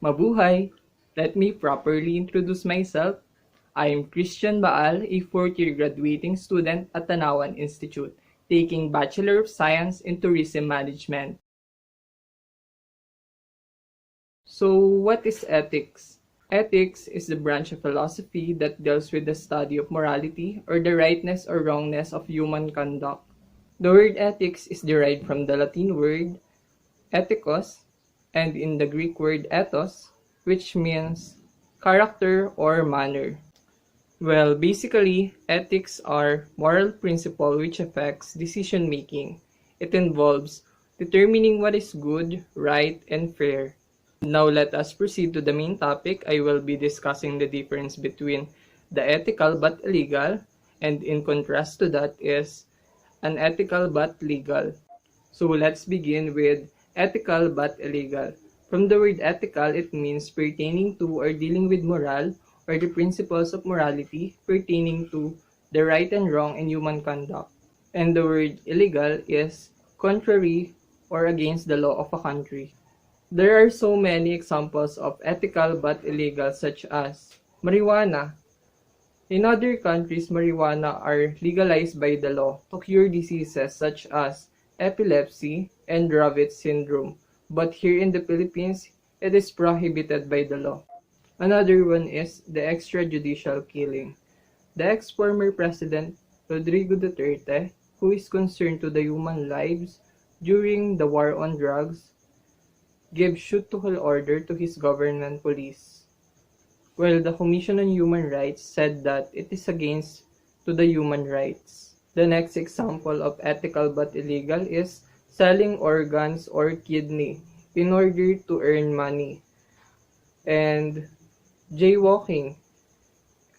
Mabuhay! Let me properly introduce myself. I am Christian Baal, a fourth-year graduating student at Tanawan Institute, taking Bachelor of Science in Tourism Management. So, what is ethics? Ethics is the branch of philosophy that deals with the study of morality or the rightness or wrongness of human conduct. The word ethics is derived from the Latin word ethikos and in the Greek word ethos, which means character or manner. Well, basically, ethics are moral principle which affects decision making. It involves determining what is good, right, and fair. Now let us proceed to the main topic. I will be discussing the difference between the ethical but illegal, and in contrast to that is unethical but legal. So let's begin with ethical but illegal. From the word ethical, it means pertaining to or dealing with moral or the principles of morality pertaining to the right and wrong in human conduct. And the word illegal is contrary or against the law of a country. There are so many examples of ethical but illegal such as marijuana. In other countries, marijuana are legalized by the law to cure diseases such as epilepsy and Dravet syndrome. But here in the Philippines, it is prohibited by the law. Another one is the extrajudicial killing. The ex-former President Rodrigo Duterte, who is concerned to the human lives during the war on drugs, gave shoot-to-kill order to his government police. While the Commission on Human Rights said that it is against to the human rights. The next example of ethical but illegal is selling organs or kidney in order to earn money, and jaywalking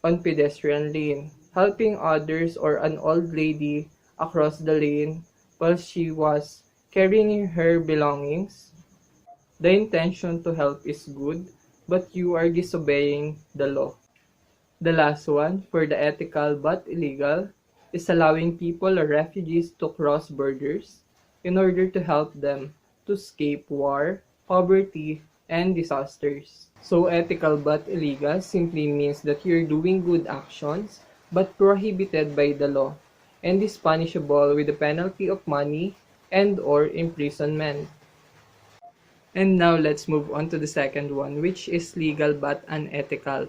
on pedestrian lane, helping others or an old lady across the lane while she was carrying her belongings. The intention to help is good, but you are disobeying the law. The last one, for the ethical but illegal, is allowing people or refugees to cross borders in order to help them to escape war, poverty, and disasters. So ethical but illegal simply means that you're doing good actions but prohibited by the law and is punishable with the penalty of money and or imprisonment. And now let's move on to the second one, which is legal but unethical.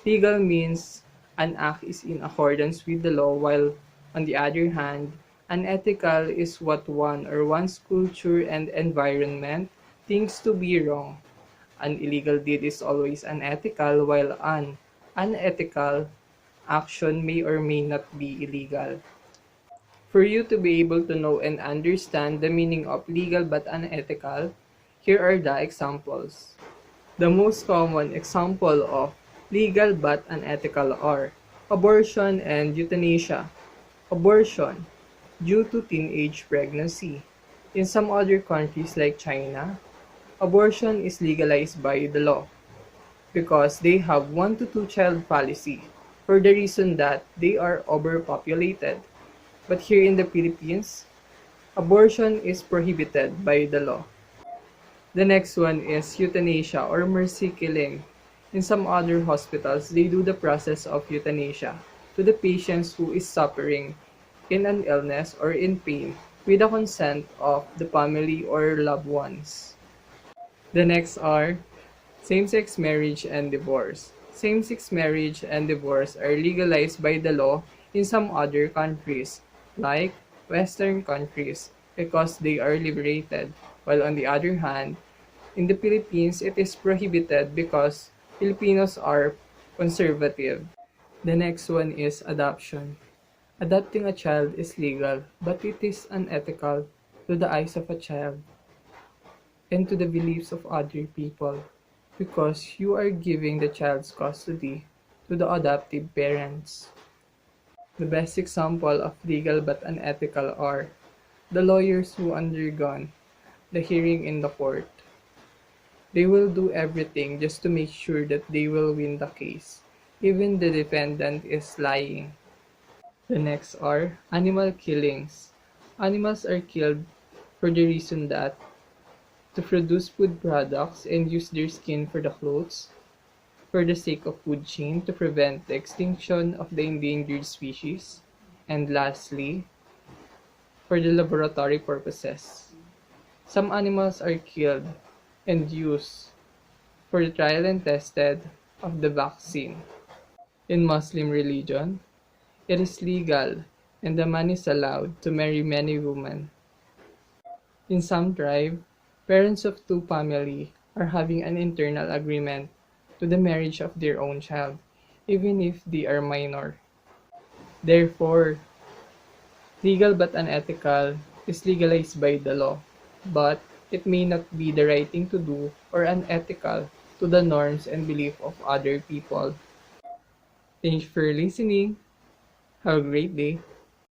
Legal means an act is in accordance with the law, while on the other hand, unethical is what one or one's culture and environment thinks to be wrong. An illegal deed is always unethical, while an unethical action may or may not be illegal. For you to be able to know and understand the meaning of legal but unethical, here are the examples. The most common example of legal but unethical are abortion and euthanasia. Abortion due to teenage pregnancy. In some other countries like China, abortion is legalized by the law because they have 1 to 2 child policy for the reason that they are overpopulated. But here in the Philippines, abortion is prohibited by the law. The next one is euthanasia or mercy killing. In some other hospitals, they do the process of euthanasia to the patients who is suffering in an illness or in pain with the consent of the family or loved ones. The next are same-sex marriage and divorce. Same-sex marriage and divorce are legalized by the law in some other countries, like Western countries, because they are liberated, while on the other hand, in the Philippines, it is prohibited because Filipinos are conservative. The next one is adoption. Adopting a child is legal, but it is unethical to the eyes of a child and to the beliefs of other people because you are giving the child's custody to the adoptive parents. The best example of legal but unethical are the lawyers who undergone the hearing in the court. They will do everything just to make sure that they will win the case, even the defendant is lying. The next are animal killings. Animals are killed for the reason that to produce food products and use their skin for the clothes, for the sake of food chain to prevent the extinction of the endangered species, and lastly, for the laboratory purposes. Some animals are killed and used for the trial and tested of the vaccine. In Muslim religion, it is legal and the man is allowed to marry many women. In some tribe, parents of two family are having an internal agreement to the marriage of their own child, even if they are minor. Therefore, legal but unethical is legalized by the law, but it may not be the right thing to do or unethical to the norms and belief of other people. Thanks for listening. Have a great day.